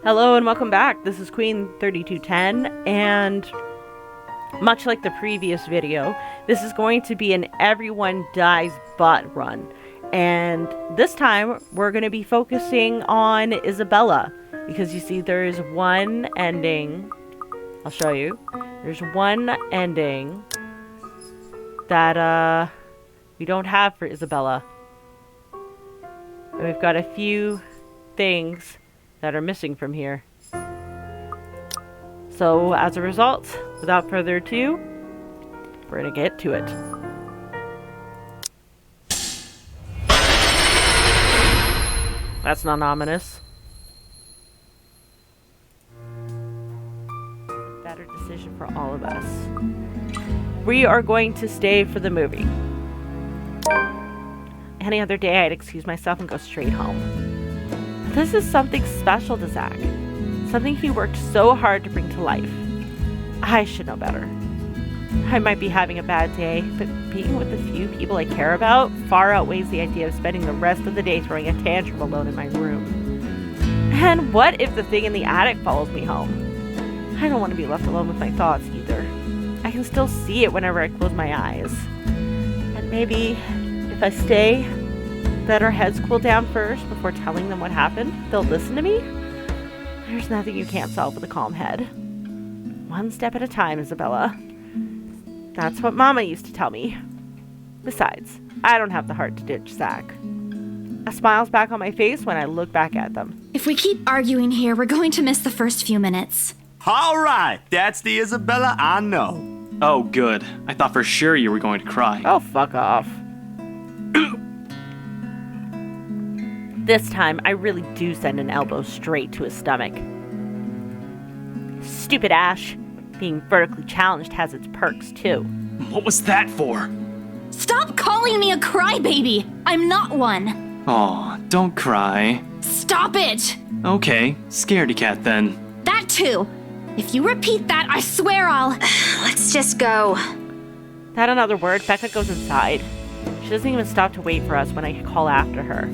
Hello and welcome back. This is Queen 3210, and much like the previous video, this is going to be an everyone dies but run. And this time we're going to be focusing on Isabella, because you see there is one ending. I'll show you. There's one ending that we don't have for Isabella. And we've got a few things that are missing from here. So as a result, without further ado, we're gonna get to it. That's not ominous. Better decision for all of us. We are going to stay for the movie. Any other day I'd excuse myself and go straight home. This is something special to Zach. Something he worked so hard to bring to life. I should know better. I might be having a bad day, but being with the few people I care about far outweighs the idea of spending the rest of the day throwing a tantrum alone in my room. And what if the thing in the attic follows me home? I don't want to be left alone with my thoughts either. I can still see it whenever I close my eyes. And maybe if I stay, let our heads cool down first before telling them what happened, they'll listen to me? There's nothing you can't solve with a calm head. One step at a time, Isabella. That's what Mama used to tell me. Besides, I don't have the heart to ditch Zach. A smile's back on my face when I look back at them. If we keep arguing here, we're going to miss the first few minutes. All right, that's the Isabella I know. Oh, good. I thought for sure you were going to cry. Oh, fuck off. This time, I really do send an elbow straight to his stomach. Stupid Ash. Being vertically challenged has its perks, too. What was that for? Stop calling me a crybaby! I'm not one! Aw, don't cry. Stop it! Okay, scaredy cat then. That too! If you repeat that, I swear I'll... Let's just go. Without another word, Becca goes inside. She doesn't even stop to wait for us when I call after her.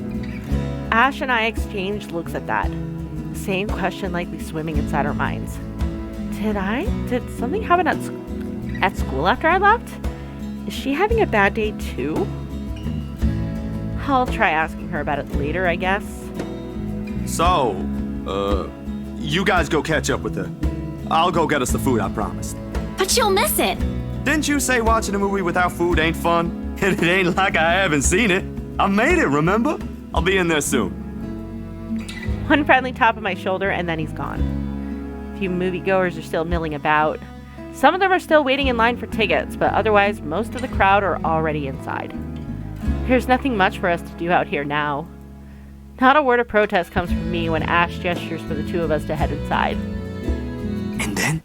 Ash and I exchange looks at that. The same question likely swimming inside our minds. Did something happen at school after I left? Is she having a bad day too? I'll try asking her about it later, I guess. So, you guys go catch up with her. I'll go get us the food I promised. But you'll miss it! Didn't you say watching a movie without food ain't fun? And it ain't like I haven't seen it. I made it, remember? I'll be in there soon. One friendly tap on my shoulder, and then he's gone. A few moviegoers are still milling about. Some of them are still waiting in line for tickets, but otherwise, most of the crowd are already inside. There's nothing much for us to do out here now. Not a word of protest comes from me when Ash gestures for the two of us to head inside. And then?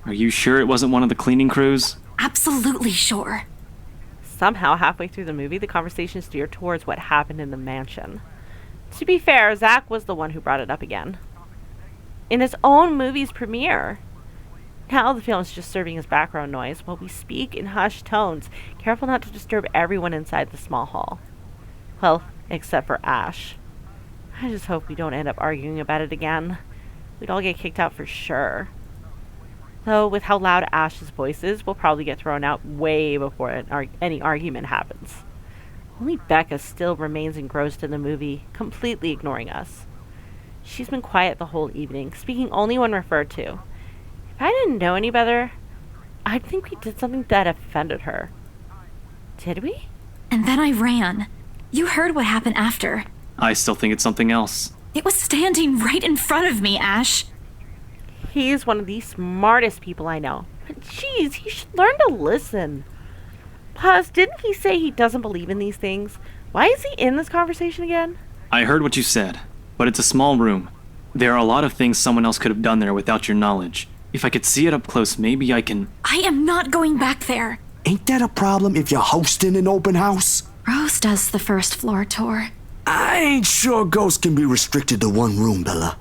Are you sure it wasn't one of the cleaning crews? Absolutely sure. Somehow, halfway through the movie, the conversation steered towards what happened in the mansion. To be fair, Zach was the one who brought it up again. In his own movie's premiere. Now the film is just serving as background noise while we speak in hushed tones, careful not to disturb everyone inside the small hall. Well, except for Ash. I just hope we don't end up arguing about it again. We'd all get kicked out for sure. Though, with how loud Ash's voice is, we'll probably get thrown out way before any argument happens. Only Becca still remains engrossed in the movie, completely ignoring us. She's been quiet the whole evening, speaking only when referred to. If I didn't know any better, I'd think we did something that offended her. Did we? And then I ran. You heard what happened after. I still think it's something else. It was standing right in front of me, Ash. He's one of the smartest people I know. But jeez, he should learn to listen. Plus, didn't he say he doesn't believe in these things? Why is he in this conversation again? I heard what you said, but it's a small room. There are a lot of things someone else could have done there without your knowledge. If I could see it up close, maybe I can... I am not going back there. Ain't that a problem if you're hosting an open house? Rose does the first floor tour. I ain't sure ghosts can be restricted to one room, Bella.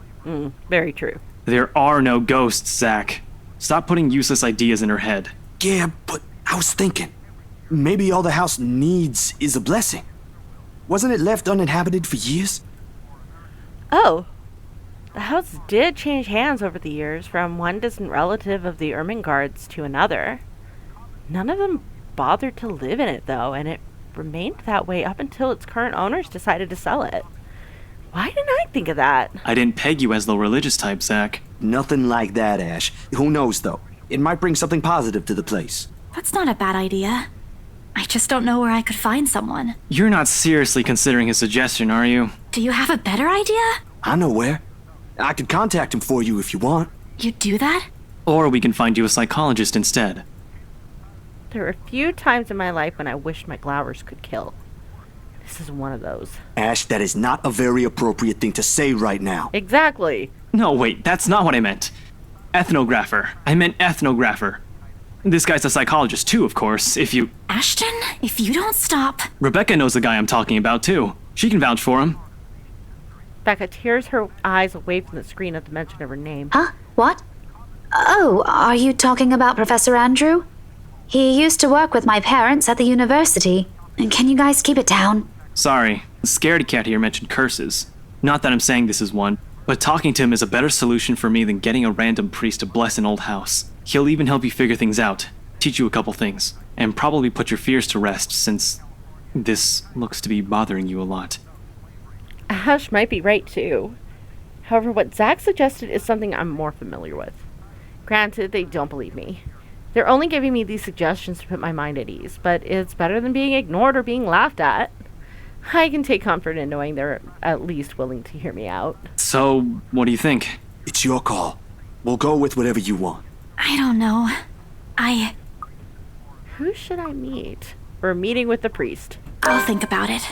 Very true. There are no ghosts, Zach. Stop putting useless ideas in her head. Yeah, but I was thinking, maybe all the house needs is a blessing. Wasn't it left uninhabited for years? Oh, The house did change hands over the years from one distant relative of the Ermengardes to another. None of them bothered to live in it, though, and it remained that way up until its current owners decided to sell it. Why didn't I think of that? I didn't peg you as the religious type, Zach. Nothing like that, Ash. Who knows, though? It might bring something positive to the place. That's not a bad idea. I just don't know where I could find someone. You're not seriously considering his suggestion, are you? Do you have a better idea? I know where. I could contact him for you if you want. You'd do that? Or we can find you a psychologist instead. There were a few times in my life when I wished my Glowers could kill. This is one of those. Ash, that is not a very appropriate thing to say right now. Exactly. No, wait, that's not what I meant. Ethnographer. I meant ethnographer. This guy's a psychologist too, of course, if you... Ashton, if you don't stop... Rebecca knows the guy I'm talking about too. She can vouch for him. Becca tears her eyes away from the screen at the mention of her name. Huh? What? Oh, are you talking about Professor Andrew? He used to work with my parents at the university. Can you guys keep it down? Sorry, the scaredy cat here mentioned curses. Not that I'm saying this is one, but talking to him is a better solution for me than getting a random priest to bless an old house. He'll even help you figure things out, teach you a couple things, and probably put your fears to rest since this looks to be bothering you a lot. Ash might be right, too. However, what Zach suggested is something I'm more familiar with. Granted, they don't believe me. They're only giving me these suggestions to put my mind at ease, but it's better than being ignored or being laughed at. I can take comfort in knowing they're at least willing to hear me out. So, what do you think? It's your call. We'll go with whatever you want. I don't know. Who should I meet? For a meeting with the priest. I'll think about it.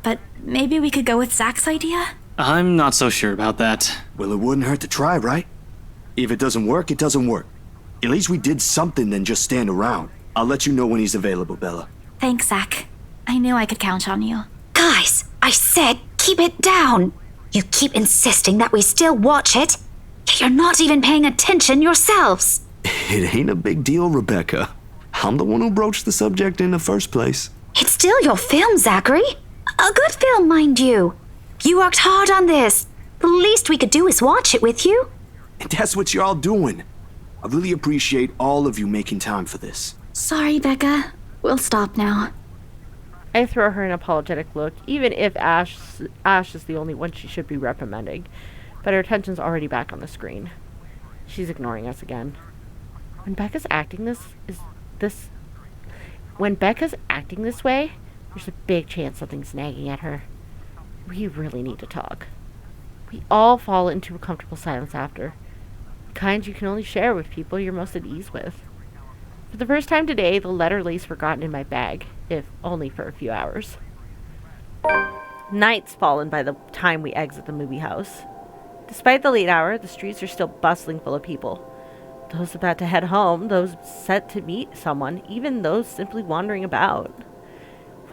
But maybe we could go with Zach's idea? I'm not so sure about that. Well, it wouldn't hurt to try, right? If it doesn't work, it doesn't work. At least we did something than just stand around. I'll let you know when he's available, Bella. Thanks, Zach. I knew I could count on you. Guys, I said keep it down. You keep insisting that we still watch it. Yet you're not even paying attention yourselves. It ain't a big deal, Rebecca. I'm the one who broached the subject in the first place. It's still your film, Zachary. A good film, mind you. You worked hard on this. The least we could do is watch it with you. And that's what you're all doing. I really appreciate all of you making time for this. Sorry, Becca. We'll stop now. I throw her an apologetic look, even if Ash is the only one she should be reprimanding. But her attention's already back on the screen. She's ignoring us again. When Becca's acting this way, there's a big chance something's nagging at her. We really need to talk. We all fall into a comfortable silence after. The kind you can only share with people you're most at ease with. For the first time today, the letter lays forgotten in my bag, if only for a few hours. Night's fallen by the time we exit the movie house. Despite the late hour, the streets are still bustling full of people. Those about to head home, those set to meet someone, even those simply wandering about.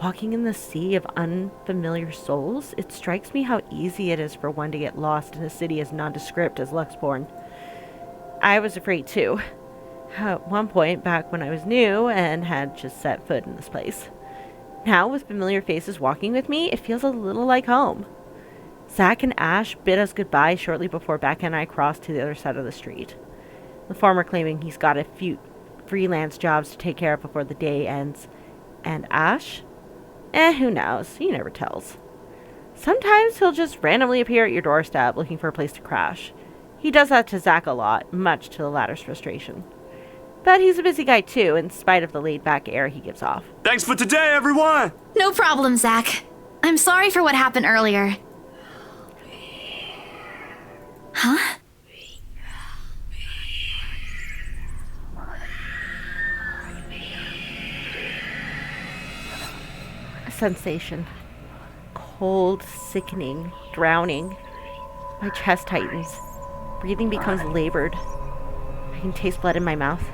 Walking in the sea of unfamiliar souls, it strikes me how easy it is for one to get lost in a city as nondescript as Luxborn. I was afraid too. At one point, back when I was new and had just set foot in this place. Now, with familiar faces walking with me, it feels a little like home. Zach and Ash bid us goodbye shortly before Becca and I crossed to the other side of the street. The former claiming he's got a few freelance jobs to take care of before the day ends. And Ash? Who knows? He never tells. Sometimes he'll just randomly appear at your doorstep looking for a place to crash. He does that to Zach a lot, much to the latter's frustration. But he's a busy guy too, in spite of the laid-back air he gives off. Thanks for today, everyone! No problem, Zach. I'm sorry for what happened earlier. Huh? A sensation. Cold, sickening, drowning. My chest tightens. Breathing becomes labored. I can taste blood in my mouth.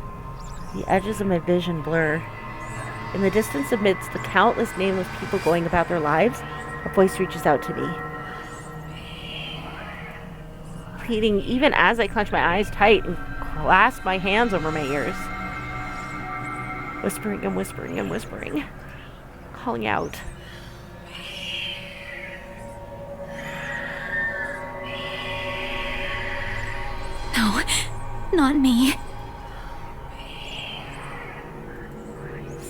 The edges of my vision blur. In the distance, amidst the countless nameless people going about their lives, a voice reaches out to me. Pleading even as I clench my eyes tight and clasp my hands over my ears. Whispering and whispering and whispering. Calling out. Not me.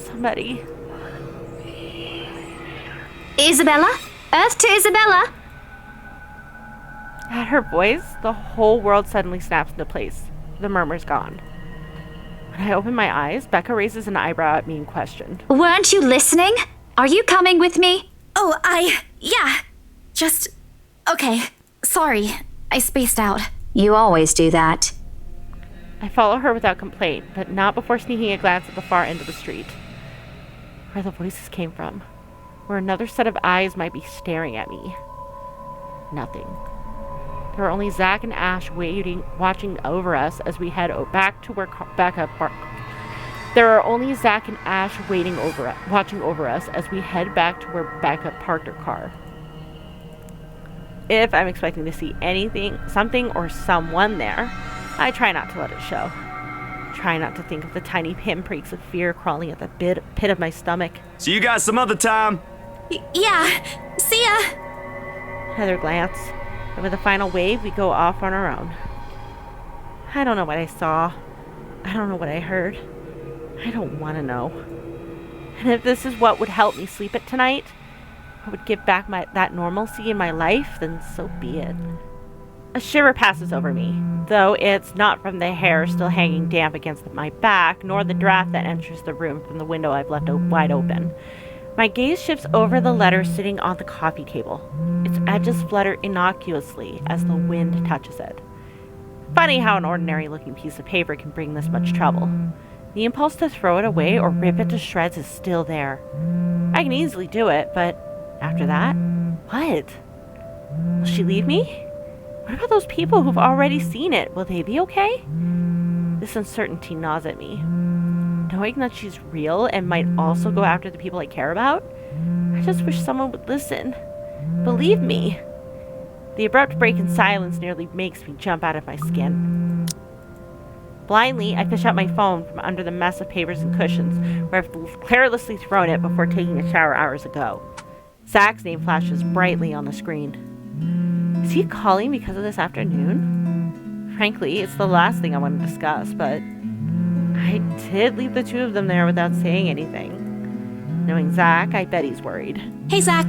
Somebody. Isabella? Earth to Isabella? At her voice, the whole world suddenly snaps into place. The murmur's gone. When I open my eyes, Becca raises an eyebrow at me and questioned. Weren't you listening? Are you coming with me? Oh, yeah. Just... Okay. Sorry. I spaced out. You always do that. I follow her without complaint, but not before sneaking a glance at the far end of the street, where the voices came from, where another set of eyes might be staring at me. Nothing. There are only Zach and Ash watching over us as we head back to where Becca parked. There are only Zach and Ash watching over us as we head back to where Becca parked her car. If I'm expecting to see anything, something, or someone there, I try not to let it show. Try not to think of the tiny pinpricks of fear crawling at the pit of my stomach. See you guys some other time. Yeah. See ya. Another glance, and with a final wave, we go off on our own. I don't know what I saw. I don't know what I heard. I don't want to know. And if this is what would help me sleep at tonight, what would give back that normalcy in my life, then so be it. A shiver passes over me, though it's not from the hair still hanging damp against my back, nor the draft that enters the room from the window I've left wide open. My gaze shifts over the letter sitting on the coffee table. Its edges flutter innocuously as the wind touches it. Funny how an ordinary-looking piece of paper can bring this much trouble. The impulse to throw it away or rip it to shreds is still there. I can easily do it, but after that, what? Will she leave me? What about those people who've already seen it? Will they be okay? This uncertainty gnaws at me. Knowing that she's real and might also go after the people I care about, I just wish someone would listen. Believe me. The abrupt break in silence nearly makes me jump out of my skin. Blindly, I fish out my phone from under the mess of papers and cushions where I've carelessly thrown it before taking a shower hours ago. Zach's name flashes brightly on the screen. Is he calling because of this afternoon? Frankly, it's the last thing I want to discuss, but I did leave the two of them there without saying anything. Knowing Zach, I bet he's worried. Hey, Zach.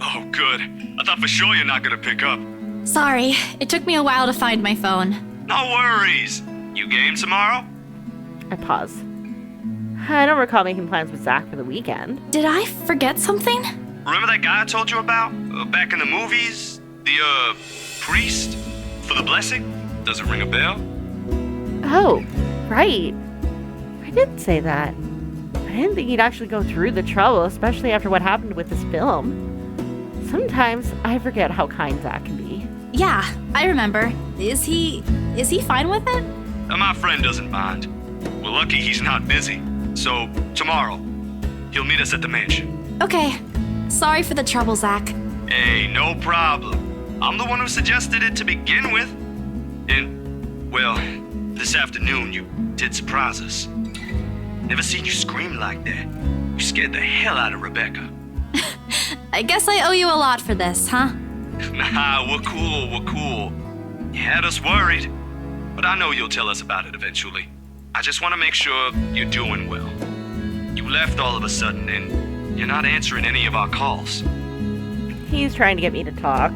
Oh, good. I thought for sure you're not gonna pick up. Sorry. It took me a while to find my phone. No worries. You game tomorrow? I pause. I don't recall making plans with Zach for the weekend. Did I forget something? Remember that guy I told you about? Back in the movies? The, priest? For the blessing? Does it ring a bell? Oh, right. I did say that. I didn't think he'd actually go through the trouble, especially after what happened with this film. Sometimes I forget how kind Zach can be. Yeah, I remember. Is he fine with it? My friend doesn't mind. We're lucky he's not busy. So, tomorrow, he'll meet us at the mansion. Okay. Sorry for the trouble, Zach. Hey, no problem. I'm the one who suggested it to begin with. And, well, this afternoon you did surprise us. Never seen you scream like that. You scared the hell out of Rebecca. I guess I owe you a lot for this, huh? Nah, we're cool. You had us worried. But I know you'll tell us about it eventually. I just want to make sure you're doing well. You left all of a sudden and you're not answering any of our calls. He's trying to get me to talk.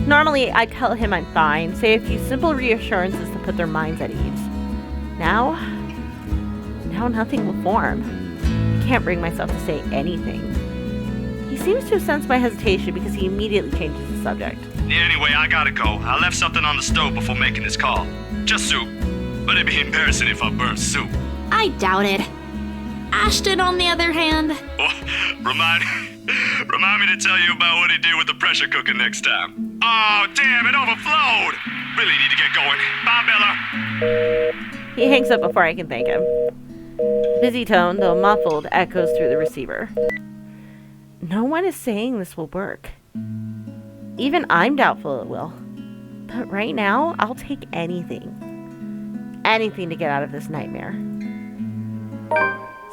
Normally, I tell him I'm fine, say a few simple reassurances to put their minds at ease. Now nothing will form. I can't bring myself to say anything. He seems to have sensed my hesitation because he immediately changes the subject. Yeah, anyway, I gotta go. I left something on the stove before making this call. Just soup. But it'd be embarrassing if I burnt soup. I doubt it. Ashton, on the other hand... Oh, remind me to tell you about what he did with the pressure cooker next time. Oh, damn, it overflowed! Really need to get going. Bye, Bella. He hangs up before I can thank him. Busy tone, though muffled, echoes through the receiver. No one is saying this will work. Even I'm doubtful it will. But right now, I'll take anything. Anything to get out of this nightmare.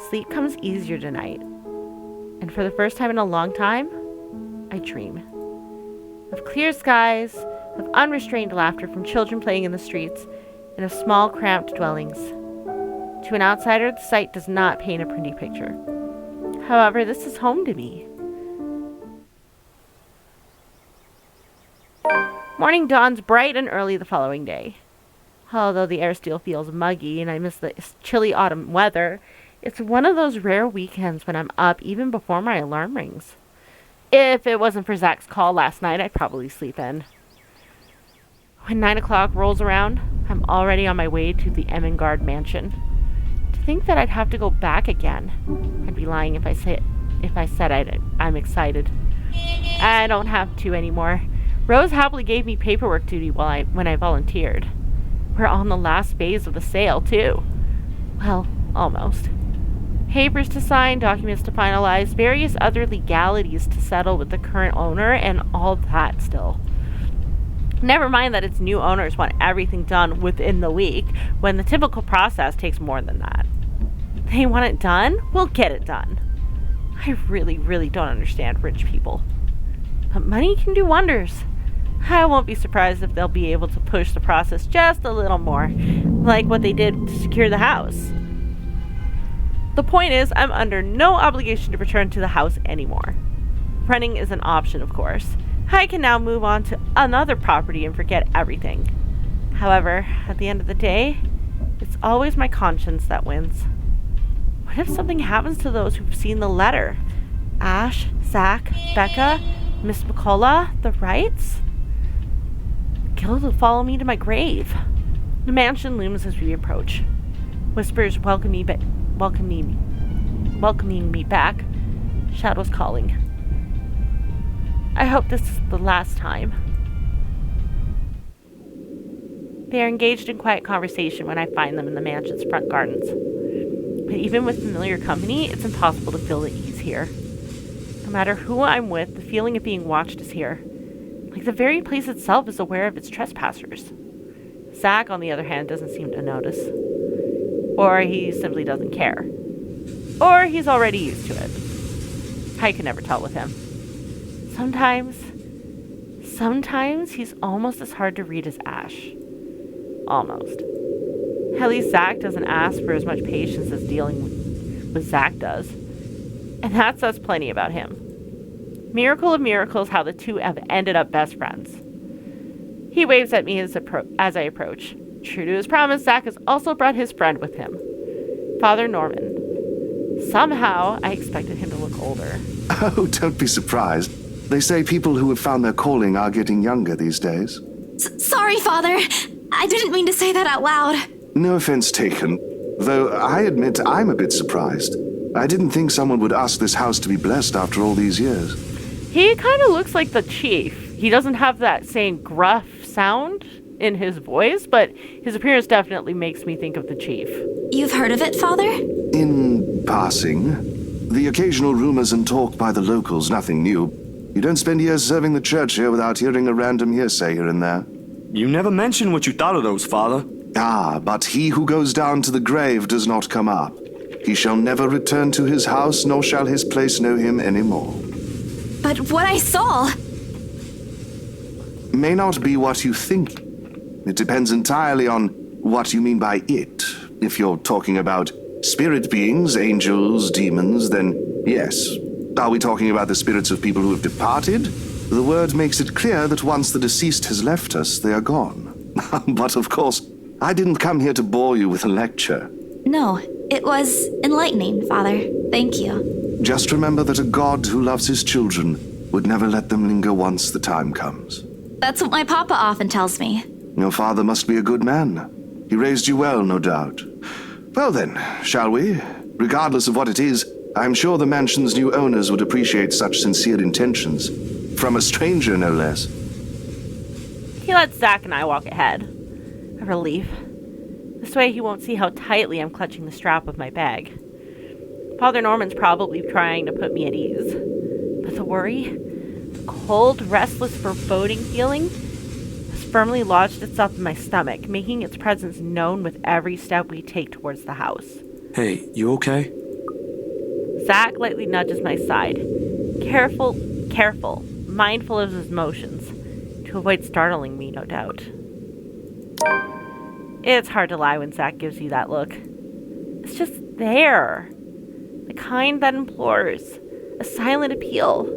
Sleep comes easier tonight. And for the first time in a long time, I dream. Of clear skies, of unrestrained laughter from children playing in the streets, in a small, cramped dwellings. To an outsider, the site does not paint a pretty picture. However, this is home to me. Morning dawns bright and early the following day. Although the air still feels muggy and I miss the chilly autumn weather, it's one of those rare weekends when I'm up even before my alarm rings. If it wasn't for Zach's call last night, I'd probably sleep in. When 9 o'clock rolls around, I'm already on my way to the Ermengarde Mansion. To think that I'd have to go back again. I'd be lying if I said I'm excited. I don't have to anymore. Rose happily gave me paperwork duty when I volunteered. We're on the last phase of the sale, too. Well, almost. Papers to sign, documents to finalize, various other legalities to settle with the current owner, and all that still. Never mind that its new owners want everything done within the week, when the typical process takes more than that. They want it done? We'll get it done. I really, really don't understand rich people. But money can do wonders. I won't be surprised if they'll be able to push the process just a little more, like what they did to secure the house. The point is, I'm under no obligation to return to the house anymore. Renting is an option, of course. I can now move on to another property and forget everything. However, at the end of the day, it's always my conscience that wins. What if something happens to those who've seen the letter? Ash, Zach, Becca, Miss McCullough, the Wrights? Guilt will follow me to my grave. The mansion looms as we approach. Whispers welcoming me back. Shadows calling. I hope this is the last time. They are engaged in quiet conversation when I find them in the mansion's front gardens. But even with familiar company, it's impossible to feel the ease here. No matter who I'm with, the feeling of being watched is here. Like the very place itself is aware of its trespassers. Zach, on the other hand, doesn't seem to notice. Or he simply doesn't care. Or he's already used to it. I can never tell with him. Sometimes he's almost as hard to read as Ash. Almost. At least Zach doesn't ask for as much patience as dealing with Zach does. And that says plenty about him. Miracle of miracles how the two have ended up best friends. He waves at me as I approach. True to his promise, Zach has also brought his friend with him. Father Norman. Somehow, I expected him to look older. Oh, don't be surprised. They say people who have found their calling are getting younger these days. Sorry, Father. I didn't mean to say that out loud. No offense taken, though I admit I'm a bit surprised. I didn't think someone would ask this house to be blessed after all these years. He kind of looks like the chief. He doesn't have that same gruff sound in his voice, but his appearance definitely makes me think of the chief. You've heard of it, Father? In passing. The occasional rumors and talk by the locals, nothing new. You don't spend years serving the church here without hearing a random hearsay here and there. You never mentioned what you thought of those, Father. Ah, but he who goes down to the grave does not come up. He shall never return to his house, nor shall his place know him any more. But what I saw... May not be what you think. It depends entirely on what you mean by it. If you're talking about spirit beings, angels, demons, then yes. Are we talking about the spirits of people who have departed? The word makes it clear that once the deceased has left us, they are gone. But of course, I didn't come here to bore you with a lecture. No, it was enlightening, Father. Thank you. Just remember that a God who loves his children would never let them linger once the time comes. That's what my papa often tells me. Your father must be a good man. He raised you well, no doubt. Well then, shall we? Regardless of what it is, I'm sure the mansion's new owners would appreciate such sincere intentions. From a stranger, no less. He lets Zach and I walk ahead. A relief. This way he won't see how tightly I'm clutching the strap of my bag. Father Norman's probably trying to put me at ease. But the worry, the cold, restless, foreboding feeling, has firmly lodged itself in my stomach, making its presence known with every step we take towards the house. Hey, you okay? Zach lightly nudges my side. Careful, mindful of his motions, to avoid startling me, no doubt. It's hard to lie when Zach gives you that look. It's just there. The kind that implores. A silent appeal.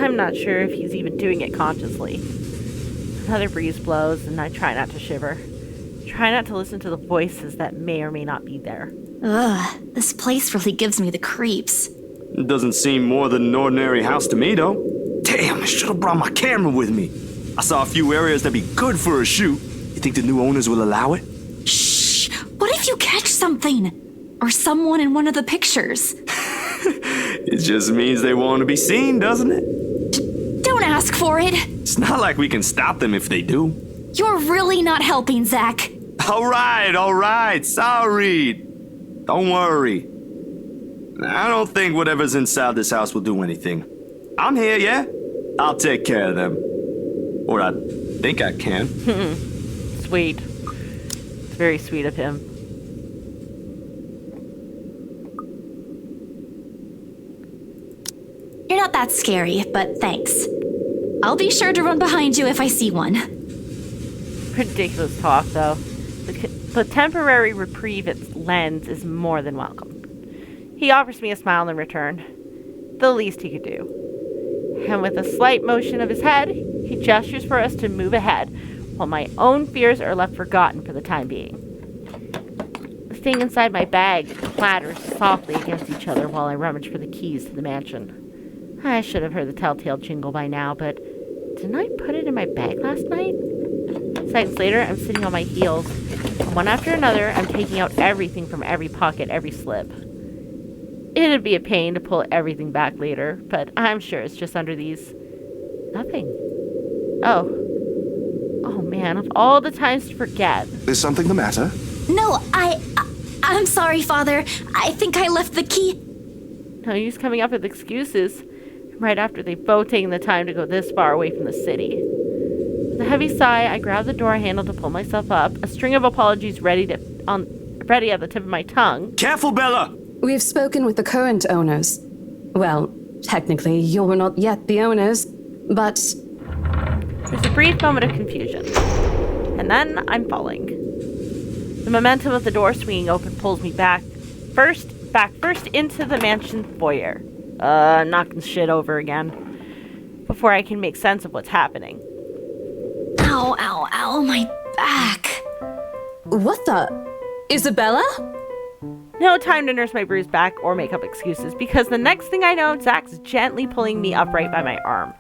I'm not sure if he's even doing it consciously. Another breeze blows, and I try not to shiver. Try not to listen to the voices that may or may not be there. Ugh, this place really gives me the creeps. It doesn't seem more than an ordinary house to me, though. Damn, I should have brought my camera with me. I saw a few areas that'd be good for a shoot. You think the new owners will allow it? Shh! What if you catch something? Or someone in one of the pictures? It just means they want to be seen, doesn't it? Don't ask for it! It's not like we can stop them if they do. You're really not helping, Zach. All right, sorry. Don't worry. I don't think whatever's inside this house will do anything. I'm here, yeah? I'll take care of them. Or I think I can. Sweet. It's very sweet of him. You're not that scary, but thanks. I'll be sure to run behind you if I see one. Ridiculous talk, though. The temporary reprieve it lends is more than welcome. He offers me a smile in return. The least he could do. And with a slight motion of his head, he gestures for us to move ahead, while my own fears are left forgotten for the time being. The thing inside my bag clatters softly against each other while I rummage for the keys to the mansion. I should have heard the telltale jingle by now, but didn't I put it in my bag last night? Seconds later, I'm sitting on my heels. One after another, I'm taking out everything from every pocket, every slip. It'd be a pain to pull everything back later, but I'm sure it's just under these. Nothing. Oh man, of all the times to forget. Is something the matter? No, I'm sorry, Father. I think I left the key. No use coming up with excuses right after they've both taken the time to go this far away from the city. With a heavy sigh, I grab the door handle to pull myself up, a string of apologies ready at the tip of my tongue. Careful, Bella! We've spoken with the current owners. Well, technically, you're not yet the owners, but... There's a brief moment of confusion, and then I'm falling. The momentum of the door swinging open pulls me back first into the mansion foyer. Knocking shit over again, before I can make sense of what's happening. Ow, my back. What the? Isabella? No time to nurse my bruised back or make up excuses, because the next thing I know, Zach's gently pulling me upright by my arm.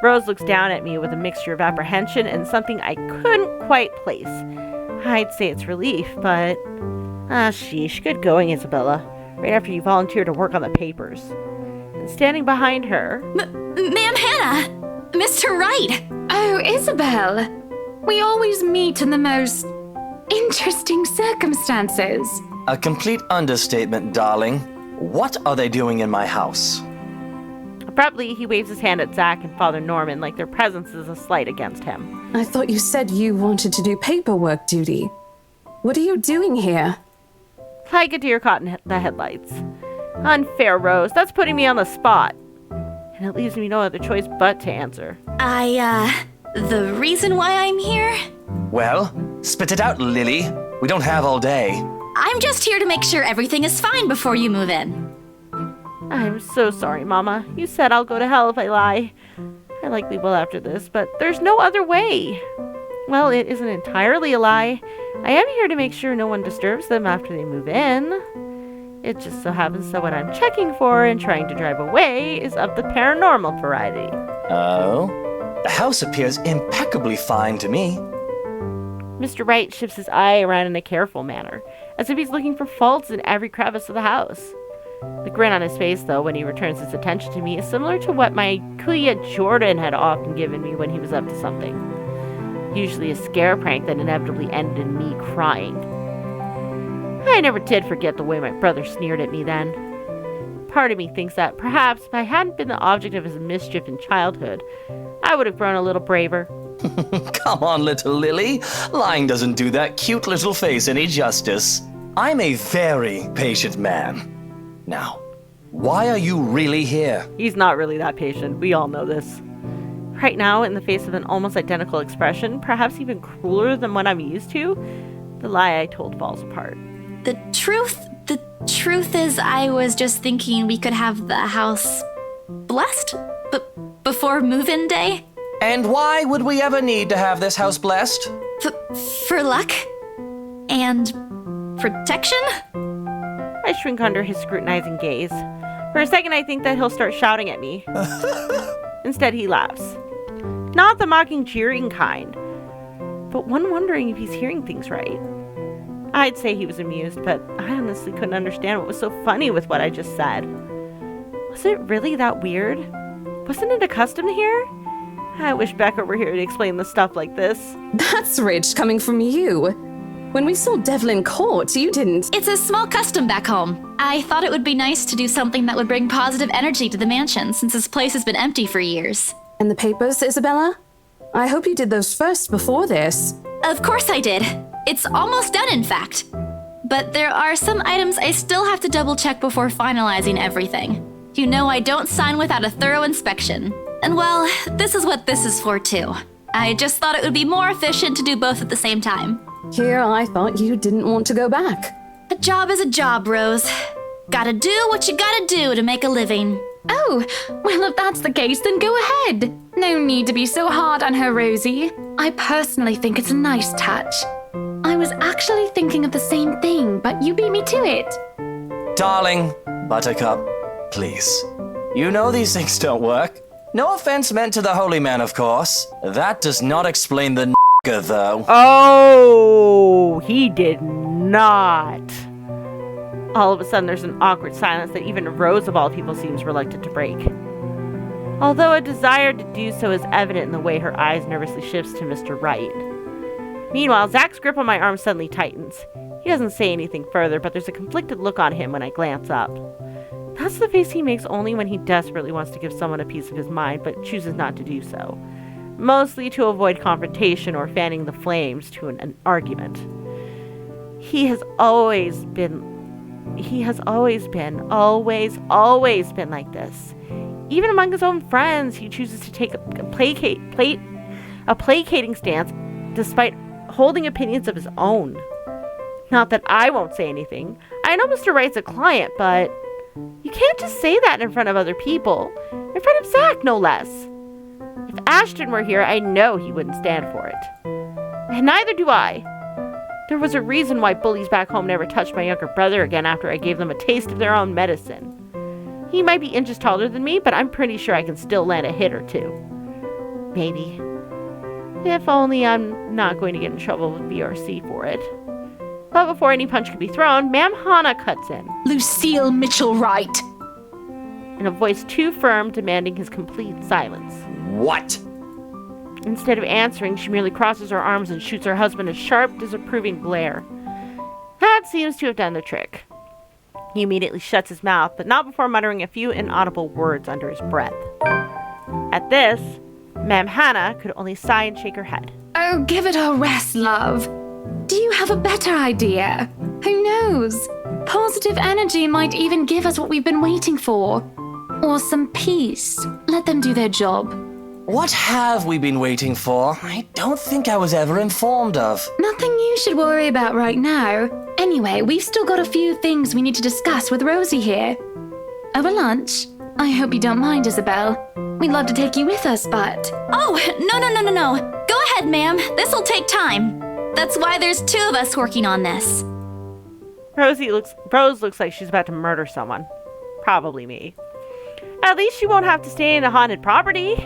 Rose looks down at me with a mixture of apprehension and something I couldn't quite place. I'd say it's relief, but... sheesh, good going, Isabella. Right after you volunteered to work on the papers. And standing behind her... Ma'am Hannah! Mr. Wright! Oh, Isabel. We always meet in the most interesting circumstances. A complete understatement, darling. What are they doing in my house? Abruptly, he waves his hand at Zach and Father Norman like their presence is a slight against him. I thought you said you wanted to do paperwork duty. What are you doing here? Like a deer caught in the headlights. Unfair, Rose. That's putting me on the spot. And it leaves me no other choice but to answer. The reason why I'm here? Well, spit it out, Lily. We don't have all day. I'm just here to make sure everything is fine before you move in. I'm so sorry, Mama. You said I'll go to hell if I lie. I likely will after this, but there's no other way. Well, it isn't entirely a lie. I am here to make sure no one disturbs them after they move in. It just so happens that what I'm checking for and trying to drive away is of the paranormal variety. Oh? The house appears impeccably fine to me. Mr. Wright shifts his eye around in a careful manner, as if he's looking for faults in every crevice of the house. The grin on his face, though, when he returns his attention to me is similar to what my kuya Jordan had often given me when he was up to something. Usually a scare prank that inevitably ended in me crying. I never did forget the way my brother sneered at me then. Part of me thinks that perhaps if I hadn't been the object of his mischief in childhood, I would have grown a little braver. Come on, little Lily. Lying doesn't do that cute little face any justice. I'm a very patient man. Now, why are you really here? He's not really that patient. We all know this. Right now, in the face of an almost identical expression, perhaps even crueler than what I'm used to, the lie I told falls apart. The truth is I was just thinking we could have the house blessed before move-in day. And why would we ever need to have this house blessed? For luck and protection? I shrink under his scrutinizing gaze. For a second, I think that he'll start shouting at me. Instead, he laughs. Not the mocking, jeering kind, but one wondering if he's hearing things right. I'd say he was amused, but I honestly couldn't understand what was so funny with what I just said. Was it really that weird? Wasn't it accustomed here? I wish Becca were here to explain the stuff like this. That's rich coming from you. When we saw Devlin Court, you didn't. It's a small custom back home. I thought it would be nice to do something that would bring positive energy to the mansion since this place has been empty for years. And the papers, Isabella? I hope you did those first before this. Of course I did. It's almost done, in fact. But there are some items I still have to double check before finalizing everything. You know I don't sign without a thorough inspection. And well, this is what this is for too. I just thought it would be more efficient to do both at the same time. Here I thought you didn't want to go back. A job is a job, Rose. Gotta do what you gotta do to make a living. Oh, well, if that's the case, then go ahead. No need to be so hard on her, Rosie. I personally think it's a nice touch. I was actually thinking of the same thing, but you beat me to it. Darling, Buttercup, please. You know these things don't work. No offense meant to the holy man, of course. That does not explain the though. Oh, he did not. All of a sudden, there's an awkward silence that even Rose, of all people, seems reluctant to break. Although a desire to do so is evident in the way her eyes nervously shifts to Mr. Wright. Meanwhile, Zach's grip on my arm suddenly tightens. He doesn't say anything further, but there's a conflicted look on him when I glance up. That's the face he makes only when he desperately wants to give someone a piece of his mind, but chooses not to do so. Mostly to avoid confrontation or fanning the flames to an argument. He has always been like this. Even among his own friends, he chooses to take a placating stance despite holding opinions of his own. Not that I won't say anything. I know Mr. Wright's a client, but you can't just say that in front of other people. In front of Zach, no less. If Ashton were here, I know he wouldn't stand for it. And neither do I. There was a reason why bullies back home never touched my younger brother again after I gave them a taste of their own medicine. He might be inches taller than me, but I'm pretty sure I can still land a hit or two. Maybe. If only I'm not going to get in trouble with BRC for it. But before any punch could be thrown, Ma'am Hannah cuts in. Lucille Mitchell Wright. In a voice too firm, demanding his complete silence. What? Instead of answering, she merely crosses her arms and shoots her husband a sharp, disapproving glare. That seems to have done the trick. He immediately shuts his mouth, but not before muttering a few inaudible words under his breath. At this, Ma'am Hannah could only sigh and shake her head. Oh, give it a rest, love. Do you have a better idea? Who knows? Positive energy might even give us what we've been waiting for. Or some peace. Let them do their job. What have we been waiting for? I don't think I was ever informed of. Nothing you should worry about right now. Anyway, we've still got a few things we need to discuss with Rosie here. Over lunch? I hope you don't mind, Isabel. We'd love to take you with us, but... Oh, no. Go ahead, ma'am. This'll take time. That's why there's two of us working on this. Rose looks like she's about to murder someone. Probably me. At least she won't have to stay in a haunted property.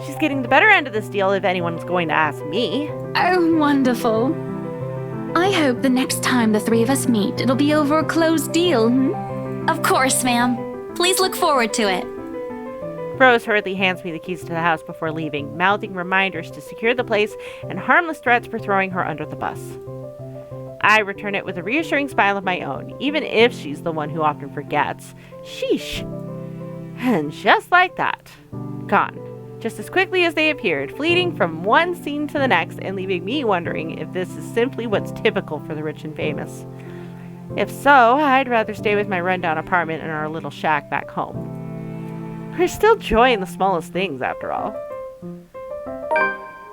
She's getting the better end of this deal if anyone's going to ask me. Oh, wonderful. I hope the next time the three of us meet, it'll be over a closed deal, Of course, ma'am. Please look forward to it. Rose hurriedly hands me the keys to the house before leaving, mouthing reminders to secure the place and harmless threats for throwing her under the bus. I return it with a reassuring smile of my own, even if she's the one who often forgets. Sheesh. And just like that, gone. Just as quickly as they appeared, fleeting from one scene to the next and leaving me wondering if this is simply what's typical for the rich and famous. If so, I'd rather stay with my rundown apartment in our little shack back home. There's still joy in the smallest things, after all.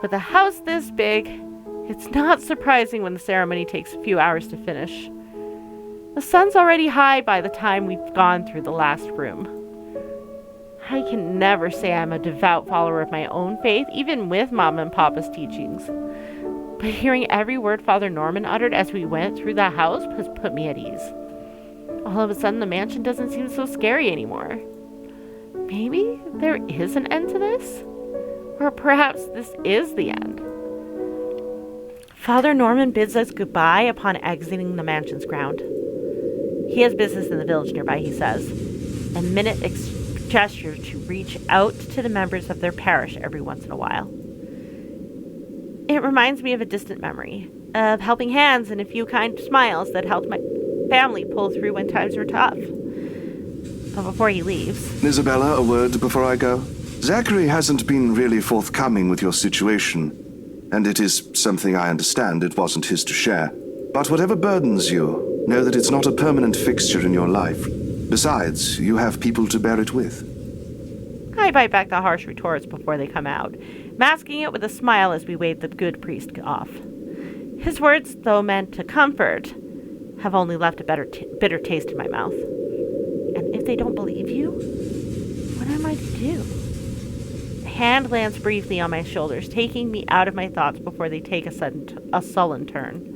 With a house this big, it's not surprising when the ceremony takes a few hours to finish. The sun's already high by the time we've gone through the last room. I can never say I'm a devout follower of my own faith, even with Mom and Papa's teachings. But hearing every word Father Norman uttered as we went through the house has put me at ease. All of a sudden, the mansion doesn't seem so scary anymore. Maybe there is an end to this? Or perhaps this is the end. Father Norman bids us goodbye upon exiting the mansion's ground. He has business in the village nearby, he says, and Minute gestures to reach out to the members of their parish every once in a while. It reminds me of a distant memory, of helping hands and a few kind smiles that helped my family pull through when times were tough. But before he leaves... Isabella, a word before I go. Zachary hasn't been really forthcoming with your situation, and it is something I understand it wasn't his to share. But whatever burdens you, know that it's not a permanent fixture in your life. Besides, you have people to bear it with. I bite back the harsh retorts before they come out, masking it with a smile as we wave the good priest off. His words, though meant to comfort, have only left a bitter taste in my mouth. And if they don't believe you, what am I to do? A hand lands briefly on my shoulders, taking me out of my thoughts before they take a sullen turn.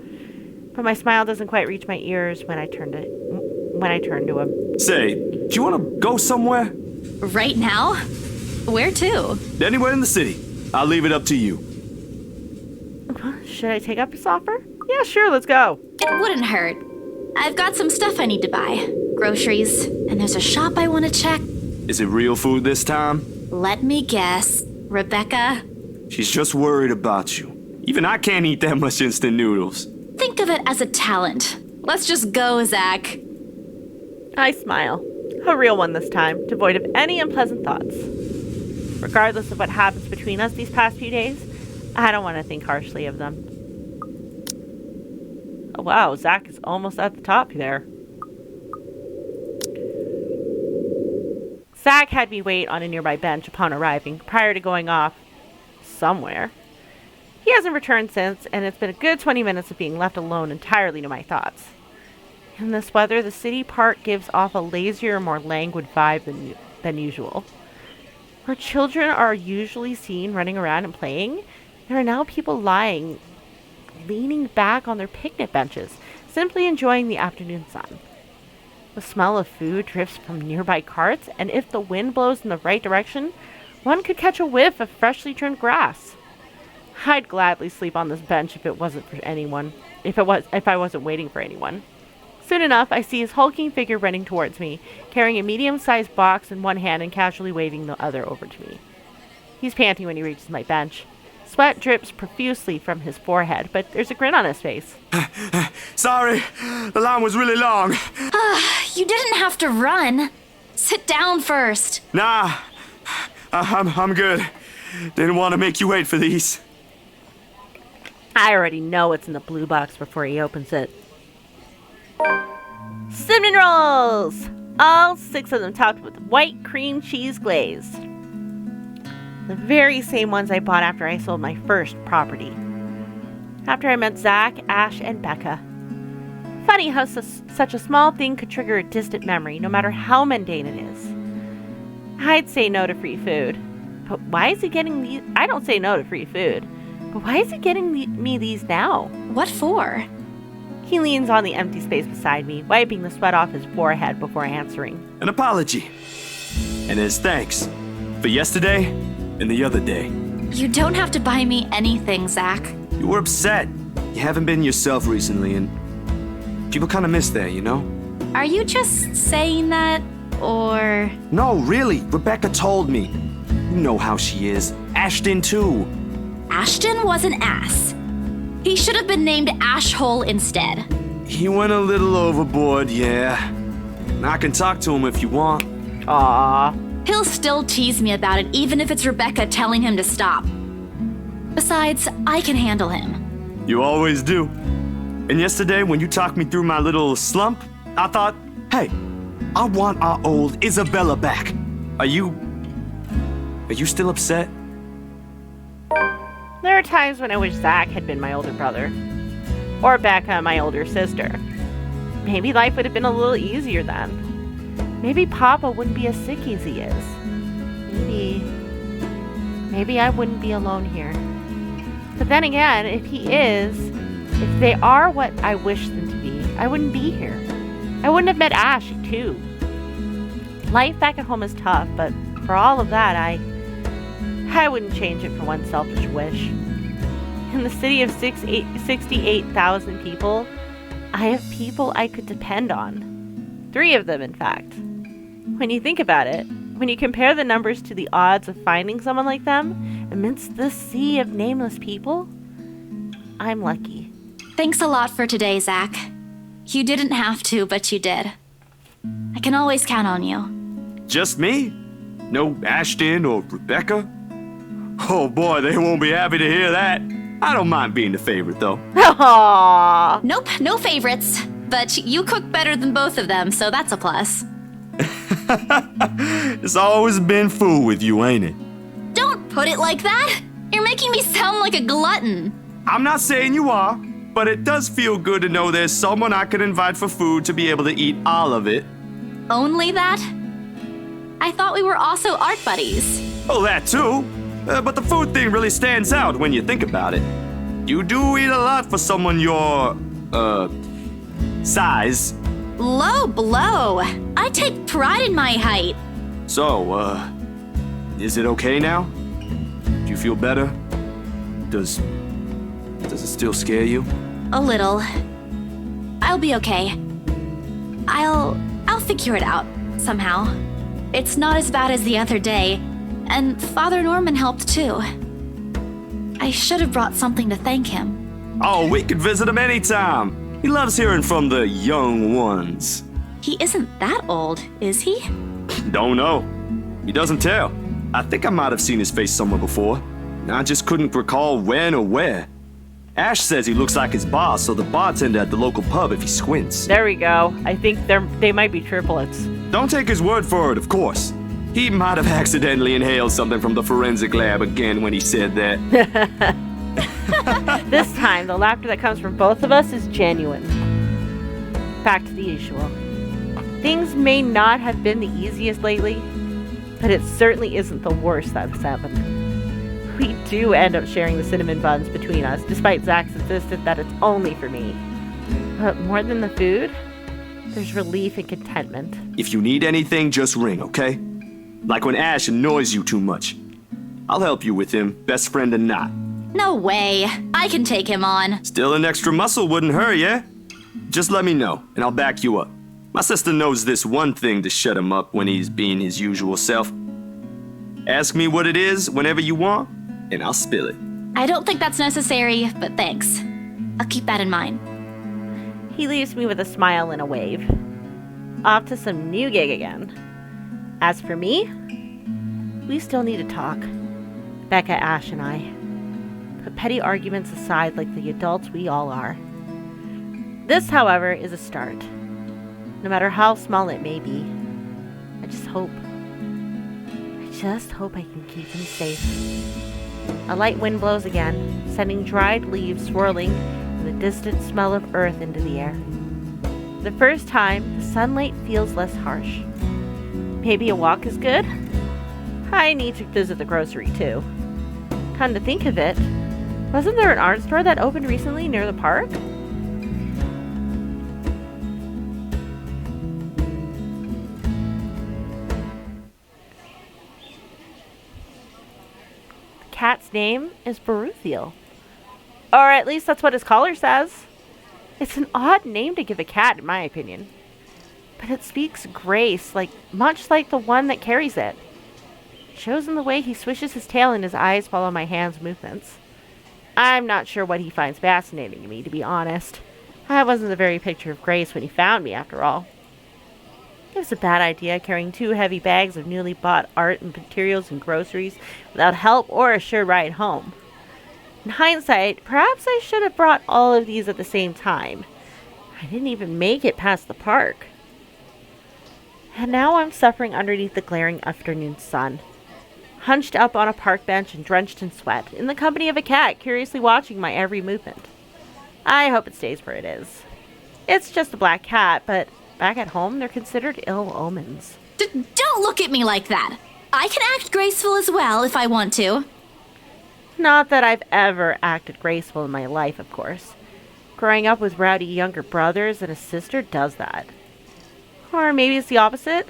But my smile doesn't quite reach my ears when I turn to him. Say, do you want to go somewhere? Right now? Where to? Anywhere in the city. I'll leave it up to you. Should I take up his offer? Yeah, sure, let's go. It wouldn't hurt. I've got some stuff I need to buy. Groceries, and there's a shop I want to check. Is it real food this time? Let me guess. Rebecca? She's just worried about you. Even I can't eat that much instant noodles. Think of it as a talent. Let's just go, Zach. I smile. A real one this time, devoid of any unpleasant thoughts. Regardless of what happens between us these past few days, I don't want to think harshly of them. Oh wow, Zach is almost at the top there. Zach had me wait on a nearby bench upon arriving, prior to going off somewhere. He hasn't returned since, and it's been a good 20 minutes of being left alone entirely to my thoughts. In this weather, the city park gives off a lazier, more languid vibe than usual. Where children are usually seen running around and playing, there are now people leaning back on their picnic benches, simply enjoying the afternoon sun. The smell of food drifts from nearby carts, and if the wind blows in the right direction, one could catch a whiff of freshly trimmed grass. I'd gladly sleep on this bench if I wasn't waiting for anyone. Soon enough, I see his hulking figure running towards me, carrying a medium-sized box in one hand and casually waving the other over to me. He's panting when he reaches my bench. Sweat drips profusely from his forehead, but there's a grin on his face. Sorry, the line was really long. You didn't have to run. Sit down first. Nah, I'm good. Didn't want to make you wait for these. I already know what's in the blue box before he opens it. Cinnamon rolls! All 6 of them topped with white cream cheese glaze. The very same ones I bought after I sold my first property. After I met Zach, Ash, and Becca. Funny how such a small thing could trigger a distant memory, no matter how mundane it is. I'd say no to free food. But why is he getting these? I don't say no to free food. But why is he getting me these now? What for? He leans on the empty space beside me, wiping the sweat off his forehead before answering. An apology. And as thanks for yesterday and the other day. You don't have to buy me anything, Zach. You were upset. You haven't been yourself recently, and people kind of miss that, you know? Are you just saying that, or... No, really. Rebecca told me. You know how she is. Ashton, too. Ashton was an ass. He should have been named Ashhole instead. He went a little overboard, yeah. I can talk to him if you want. Aww. He'll still tease me about it, even if it's Rebecca telling him to stop. Besides, I can handle him. You always do. And yesterday, when you talked me through my little slump, I thought, hey, I want our old Isabella back. Are you still upset? There are times when I wish Zach had been my older brother. Or Becca, my older sister. Maybe life would have been a little easier then. Maybe Papa wouldn't be as sick as he is. Maybe I wouldn't be alone here. But then again, if they are what I wish them to be, I wouldn't be here. I wouldn't have met Ash, too. Life back at home is tough, but for all of that, I wouldn't change it for one selfish wish. In the city of 68,000 people, I have people I could depend on. 3 of them, in fact. When you think about it, when you compare the numbers to the odds of finding someone like them amidst this sea of nameless people, I'm lucky. Thanks a lot for today, Zach. You didn't have to, but you did. I can always count on you. Just me? No Ashton or Rebecca? Oh boy, they won't be happy to hear that. I don't mind being the favorite, though. Aww. Nope, no favorites. But you cook better than both of them, so that's a plus. It's always been food with you, ain't it? Don't put it like that! You're making me sound like a glutton. I'm not saying you are, but it does feel good to know there's someone I could invite for food to be able to eat all of it. Only that? I thought we were also art buddies. Oh, that too. But the food thing really stands out when you think about it. You do eat a lot for someone your, size. Low blow. I take pride in my height. So, is it okay now? Do you feel better? Does it still scare you? A little. I'll be okay. I'll figure it out, somehow. It's not as bad as the other day, and Father Norman helped too. I should have brought something to thank him. Oh, we could visit him anytime. He loves hearing from the young ones. He isn't that old, is he? Don't know. He doesn't tell. I think I might have seen his face somewhere before. I just couldn't recall when or where. Ash says he looks like his boss, so the bartender at the local pub if he squints. There we go. I think they might be triplets. Don't take his word for it, of course. He might have accidentally inhaled something from the forensic lab again when he said that. This time, the laughter that comes from both of us is genuine. Back to the usual. Things may not have been the easiest lately, but it certainly isn't the worst that's happened. We do end up sharing the cinnamon buns between us, despite Zach's insistence that it's only for me. But more than the food, there's relief and contentment. If you need anything, just ring, okay? Like when Ash annoys you too much. I'll help you with him, best friend or not. No way. I can take him on. Still an extra muscle wouldn't hurt, yeah? Just let me know, and I'll back you up. My sister knows this one thing to shut him up when he's being his usual self. Ask me what it is whenever you want, and I'll spill it. I don't think that's necessary, but thanks. I'll keep that in mind. He leaves me with a smile and a wave. Off to some new gig again. As for me, we still need to talk. Becca, Ash, and I. Put petty arguments aside like the adults we all are. This, however, is a start. No matter how small it may be. I just hope I can keep him safe. A light wind blows again, sending dried leaves swirling and the distant smell of earth into the air. For the first time, the sunlight feels less harsh. Maybe a walk is good? I need to visit the grocery too. Come to think of it, wasn't there an art store that opened recently near the park? The cat's name is Baruthiel. Or at least that's what his collar says. It's an odd name to give a cat, in my opinion. But it speaks grace, much like the one that carries it. It shows in the way he swishes his tail and his eyes follow my hand's movements. I'm not sure what he finds fascinating to me, to be honest. I wasn't the very picture of grace when he found me, after all. It was a bad idea carrying 2 heavy bags of newly bought art and materials and groceries without help or a sure ride home. In hindsight, perhaps I should have brought all of these at the same time. I didn't even make it past the park. And now I'm suffering underneath the glaring afternoon sun. hunched up on a park bench and drenched in sweat, in the company of a cat curiously watching my every movement. I hope it stays where it is. It's just a black cat, but back at home, they're considered ill omens. Don't look at me like that. I can act graceful as well if I want to. Not that I've ever acted graceful in my life, of course. Growing up with rowdy younger brothers and a sister does that. Or maybe it's the opposite.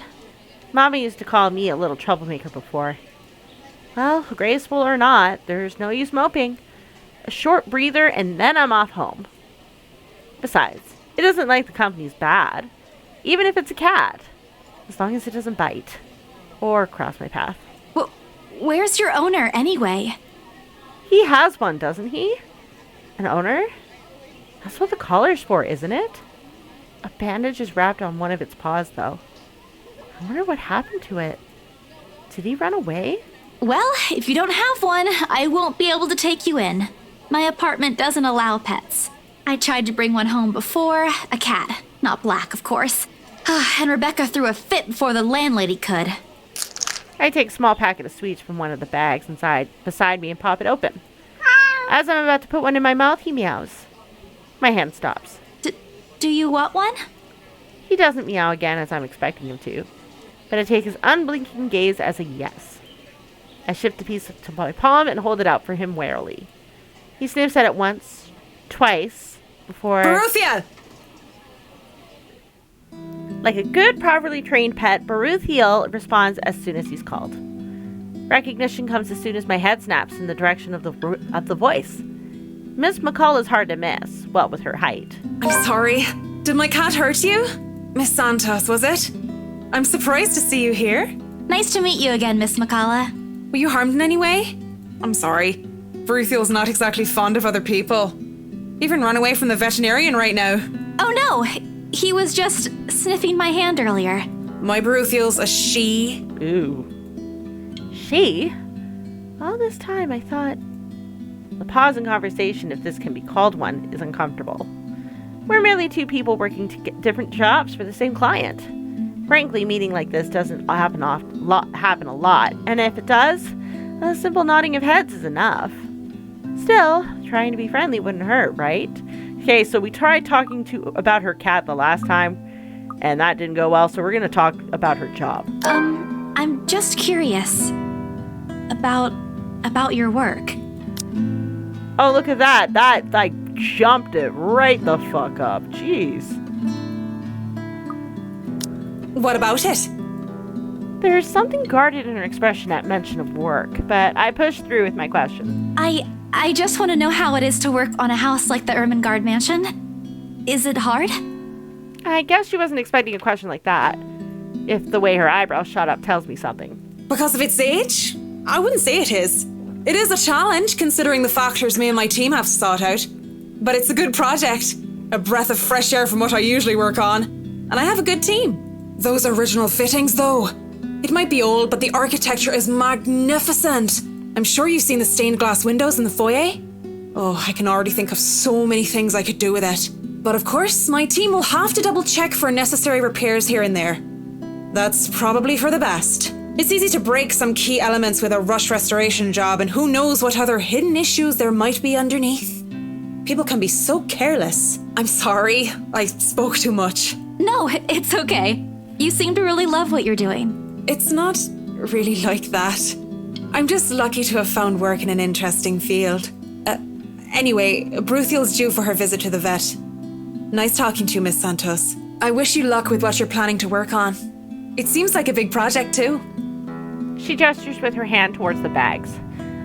Mama used to call me a little troublemaker before. Well, graceful or not, there's no use moping. A short breather and then I'm off home. Besides, it isn't like the company's bad. Even if it's a cat. As long as it doesn't bite. Or cross my path. Well, where's your owner anyway? He has one, doesn't he? An owner? That's what the collar's for, isn't it? A bandage is wrapped on one of its paws, though. I wonder what happened to it. Did he run away? Well, if you don't have one, I won't be able to take you in. My apartment doesn't allow pets. I tried to bring one home before, a cat. Not black, of course. And Rebecca threw a fit before the landlady could. I take a small packet of sweets from one of the bags beside me and pop it open. As I'm about to put one in my mouth, he meows. My hand stops. Do you want one? He doesn't meow again as I'm expecting him to, but I take his unblinking gaze as a yes. I shift the piece to my palm and hold it out for him warily. He sniffs at it once, twice, before... Baruthia! Like a good, properly trained pet, Baruthiel responds as soon as he's called. Recognition comes as soon as my head snaps in the direction of the voice. Miss McCall is hard to miss, well, with her height. I'm sorry. Did my cat hurt you? Miss Santos, was it? I'm surprised to see you here. Nice to meet you again, Miss McCullough. Were you harmed in any way? I'm sorry. Baruthiel's not exactly fond of other people. Even ran away from the veterinarian right now. Oh no, he was just sniffing my hand earlier. My Baruthiel's a she. Ooh. She? All this time I thought... The pause in conversation, if this can be called one, is uncomfortable. We're merely two people working to get different jobs for the same client. Frankly, meeting like this doesn't happen a lot, and if it does, a simple nodding of heads is enough. Still, trying to be friendly wouldn't hurt, right? Okay, so we tried talking about her cat the last time, and that didn't go well, so we're gonna talk about her job. I'm just curious about your work. Oh, look at that. That, jumped it right the fuck up. Jeez. What about it? There's something guarded in her expression at mention of work, but I pushed through with my question. I just want to know how it is to work on a house like the Ermengarde Mansion. Is it hard? I guess she wasn't expecting a question like that. If the way her eyebrows shot up tells me something. Because of its age? I wouldn't say it is. It is a challenge, considering the factors me and my team have to sort out. But it's a good project. A breath of fresh air from what I usually work on. And I have a good team. Those original fittings, though. It might be old, but the architecture is magnificent. I'm sure you've seen the stained glass windows in the foyer. Oh, I can already think of so many things I could do with it. But of course, my team will have to double check for necessary repairs here and there. That's probably for the best. It's easy to break some key elements with a rush restoration job, and who knows what other hidden issues there might be underneath. People can be so careless. I'm sorry, I spoke too much. No, it's okay. You seem to really love what you're doing. It's not really like that. I'm just lucky to have found work in an interesting field. Anyway, Baruthiel's due for her visit to the vet. Nice talking to you, Miss Santos. I wish you luck with what you're planning to work on. It seems like a big project, too. She gestures with her hand towards the bags.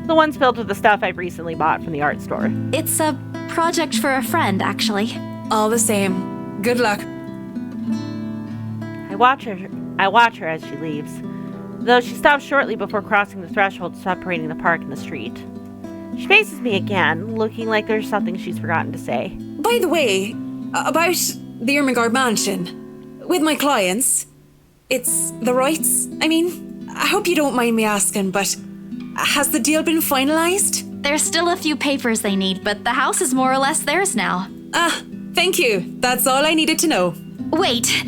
The ones filled with the stuff I've recently bought from the art store. It's a project for a friend, actually. All the same. Good luck. I watch her as she leaves, though she stops shortly before crossing the threshold separating the park and the street. She faces me again, looking like there's something she's forgotten to say. By the way, about the Ermengarde Mansion. With my clients, it's the rights. I hope you don't mind me asking, but has the deal been finalized? There's still a few papers they need, but the house is more or less theirs now. Thank you. That's all I needed to know. Wait,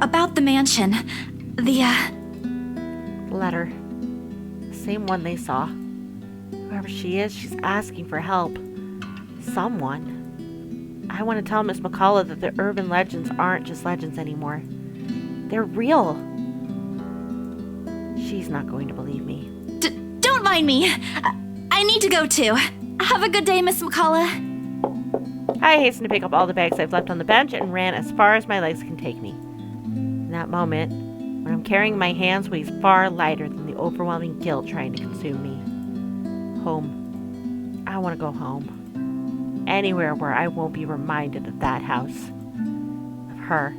about the mansion. The letter. same one they saw. Whoever she is, she's asking for help. Someone. I want to tell Miss McCullough that the urban legends aren't just legends anymore. They're real. She's not going to believe me. Don't mind me. I need to go too. Have a good day, Miss McCullough. I hastened to pick up all the bags I've left on the bench and ran as far as my legs can take me. In that moment, what I'm carrying in my hands weighs far lighter than the overwhelming guilt trying to consume me. Home. I want to go home. Anywhere where I won't be reminded of that house. Of her.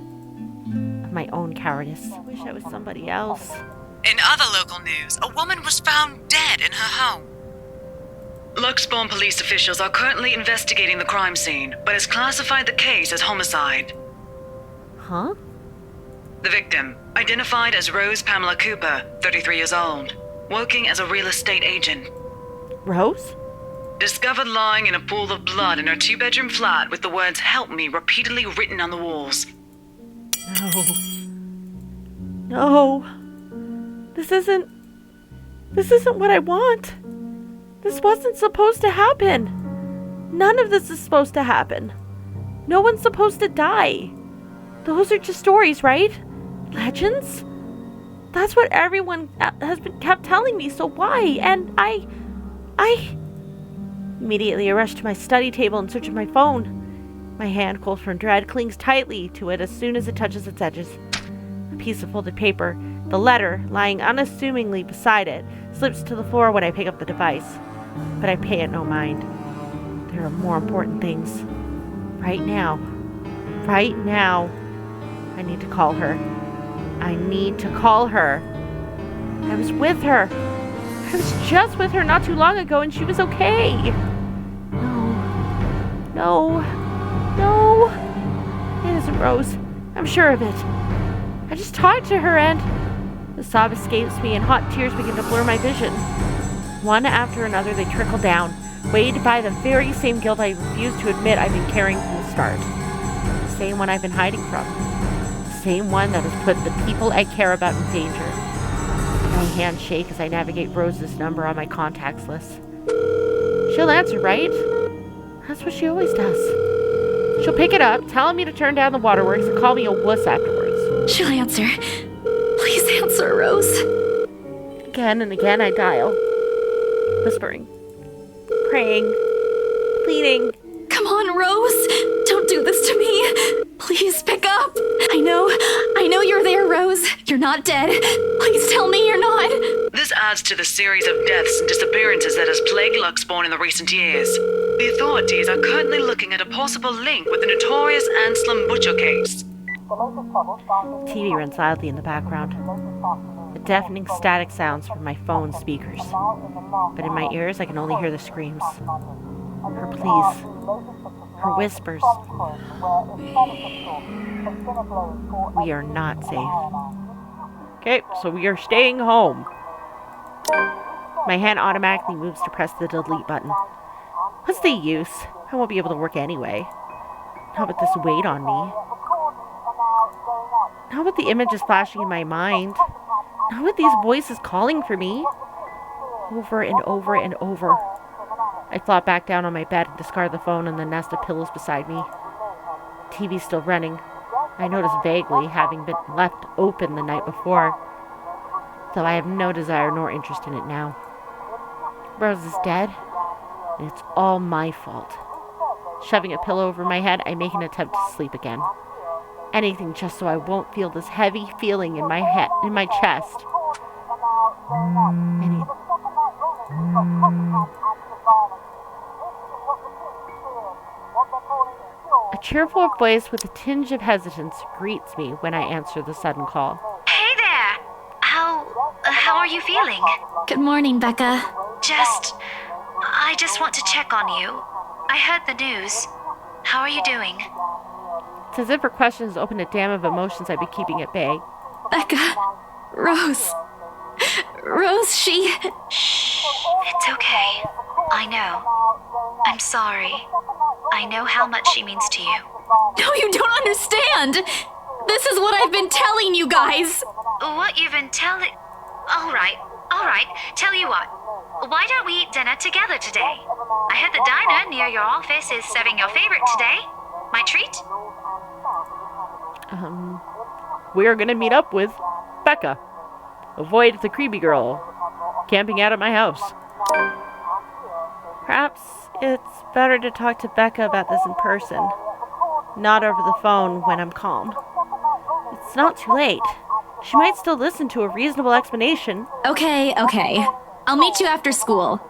Of my own cowardice. I wish I was somebody else. In other local news, a woman was found dead in her home. Luxbourne police officials are currently investigating the crime scene, but has classified the case as homicide. Huh? The victim, identified as Rose Pamela Cooper, 33 years old, working as a real estate agent. Rose? Discovered lying in a pool of blood in her 2-bedroom flat with the words "Help me" repeatedly written on the walls. No. This isn't what I want. This wasn't supposed to happen. None of this is supposed to happen. No one's supposed to die. Those are just stories, right? Legends? That's what everyone has been kept telling me, so why? And I... Immediately I rush to my study table in search of my phone. My hand, cold from dread, clings tightly to it as soon as it touches its edges. A piece of folded paper, the letter, lying unassumingly beside it, slips to the floor when I pick up the device. But I pay it no mind. There are more important things. Right now, I need to call her. I need to call her. I was with her. I was just with her not too long ago and she was okay. No. It isn't Rose. I'm sure of it. I just talked to her and... The sob escapes me and hot tears begin to blur my vision. One after another they trickle down, weighed by the very same guilt I refuse to admit I've been carrying from the start. The same one I've been hiding from. The same one that has put the people I care about in danger. My hands shake as I navigate Rose's number on my contacts list. She'll answer, right? That's what she always does. She'll pick it up, telling me to turn down the waterworks and call me a wuss afterwards. She'll answer. Please answer, Rose. Again and again I dial. Whispering. Praying. Pleading. Come on, Rose. Don't do this to me. Please pick up. I know you're there, Rose. You're not dead. Please tell me you're not. This adds to the series of deaths and disappearances that has plagued Luxbourne in the recent years. The authorities are currently looking at a possible link with the notorious Anselm Butcher case. TV runs loudly in the background. The deafening static sounds from my phone speakers. But in my ears, I can only hear the screams. Her pleas. Her whispers. We are not safe. Okay, so we are staying home. My hand automatically moves to press the delete button. What's the use? I won't be able to work anyway. Not with this weight on me. Not with the images flashing in my mind. Not with these voices calling for me. Over and over and over. I flop back down on my bed and discard the phone and the nest of pillows beside me. The TV's still running. I notice vaguely having been left open the night before, though I have no desire nor interest in it now. Rose is dead, and it's all my fault. Shoving a pillow over my head, I make an attempt to sleep again. Anything just so I won't feel this heavy feeling in my head, in my chest. A cheerful voice with a tinge of hesitance greets me when I answer the sudden call. Hey there! How are you feeling? Good morning, Becca. I just want to check on you. I heard the news. How are you doing? It's as if her questions open a dam of emotions I've been keeping at bay. Becca. Rose, she... Shh. It's okay. I know. I'm sorry. I know how much she means to you. No, you don't understand! This is what I've been telling you guys! What you've been telling... Alright, All right, tell you what. Why don't we eat dinner together today? I heard the diner near your office is serving your favorite today. My treat? We're gonna meet up with Becca. Avoid the creepy girl camping out at my house. Perhaps it's better to talk to Becca about this in person, not over the phone when I'm calm. It's not too late. She might still listen to a reasonable explanation. Okay. I'll meet you after school.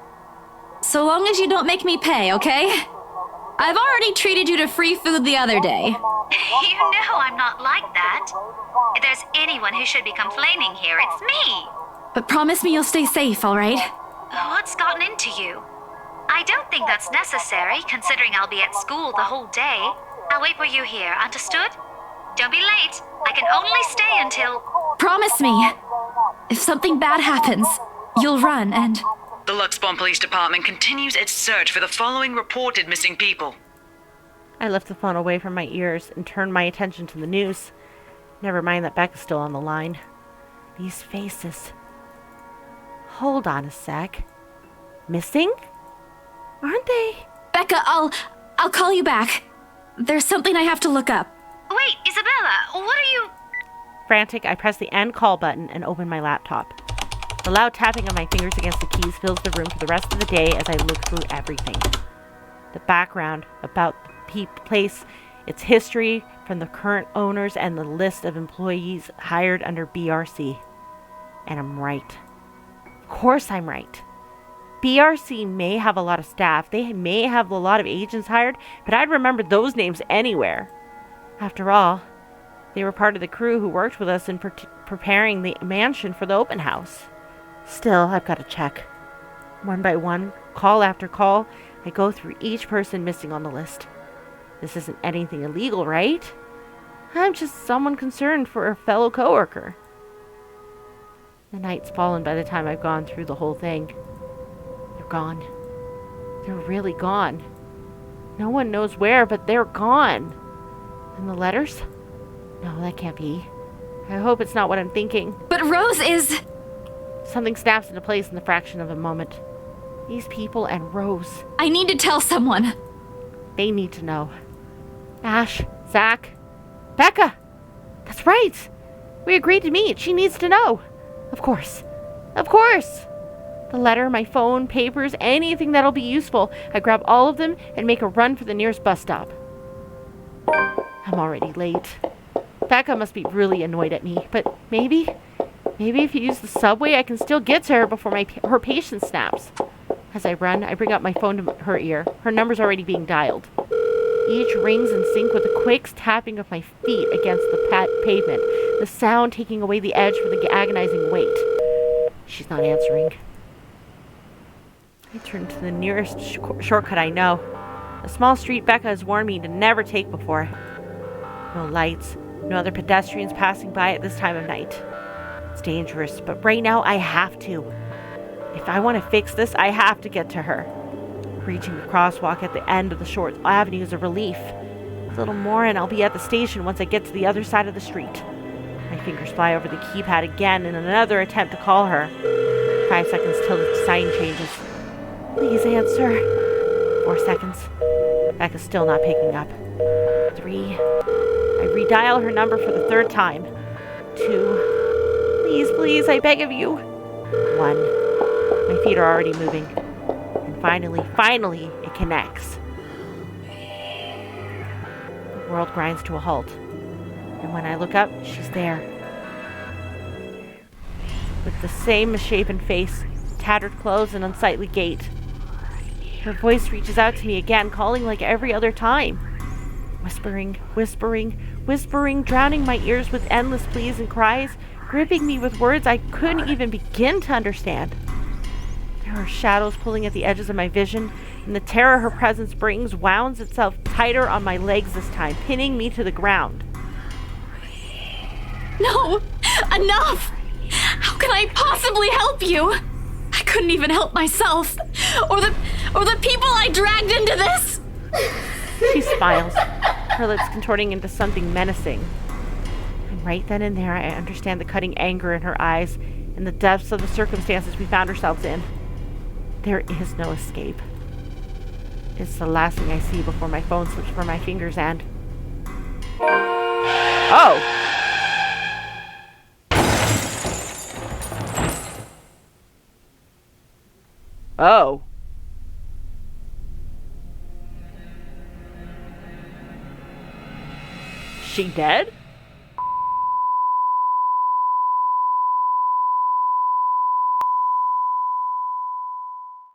So long as you don't make me pay, okay? I've already treated you to free food the other day. You know I'm not like that. If there's anyone who should be complaining here, it's me. But promise me you'll stay safe, all right? What's gotten into you? I don't think that's necessary, considering I'll be at school the whole day. I'll wait for you here, understood? Don't be late. I can only stay until... Promise me. If something bad happens, you'll run and... The Luxbourne Police Department continues its search for the following reported missing people. I left the phone away from my ears and turned my attention to the news. Never mind that Becca's still on the line. These faces. Hold on a sec. Missing? Aren't they? Becca, I'll call you back. There's something I have to look up. Wait, Isabella, what are you... Frantic, I press the end call button and open my laptop. The loud tapping of my fingers against the keys fills the room for the rest of the day as I look through everything. The background about the place, its history from the current owners, and the list of employees hired under BRC. And I'm right. Of course I'm right. BRC may have a lot of staff, they may have a lot of agents hired, but I'd remember those names anywhere. After all, they were part of the crew who worked with us in preparing the mansion for the open house. Still, I've got to check. One by one, call after call, I go through each person missing on the list. This isn't anything illegal, right? I'm just someone concerned for a fellow coworker. The night's fallen by the time I've gone through the whole thing. They're gone. They're really gone. No one knows where, but they're gone. And the letters? No, that can't be. I hope it's not what I'm thinking. But Rose is... Something snaps into place in the fraction of a moment. These people and Rose. I need to tell someone. They need to know. Ash, Zach, Becca. That's right. We agreed to meet. She needs to know. Of course. Of course. The letter, my phone, papers, anything that'll be useful. I grab all of them and make a run for the nearest bus stop. I'm already late. Becca must be really annoyed at me, but maybe if you use the subway, I can still get to her before her patience snaps. As I run, I bring up my phone to her ear. Her number's already being dialed. Each rings in sync with the quick tapping of my feet against the pavement, the sound taking away the edge from the agonizing weight. She's not answering. I turn to the nearest shortcut I know. A small street Becca has warned me to never take before. No lights, no other pedestrians passing by at this time of night. It's dangerous, but right now I have to. If I want to fix this, I have to get to her. Reaching the crosswalk at the end of the short avenue is a relief. A little more and I'll be at the station once I get to the other side of the street. My fingers fly over the keypad again in another attempt to call her. 5 seconds till the sign changes. Please answer. 4 seconds. Becca's still not picking up. 3. I redial her number for the 3rd time. 2. Please, I beg of you. 1. My feet are already moving. And finally, it connects. The world grinds to a halt. And when I look up, she's there. With the same misshapen face, tattered clothes, and unsightly gait. Her voice reaches out to me again, calling like every other time. Whispering, drowning my ears with endless pleas and cries, gripping me with words I couldn't even begin to understand. There are shadows pulling at the edges of my vision, and the terror her presence brings wounds itself tighter on my legs this time, pinning me to the ground. No! Enough! How can I possibly help you? I couldn't even help myself. Or the people I dragged into this! She smiles, her lips contorting into something menacing. And right then and there, I understand the cutting anger in her eyes in the depths of the circumstances we found ourselves in, there is no escape. It's the last thing I see before my phone slips from my fingers and... Oh! Oh. She dead?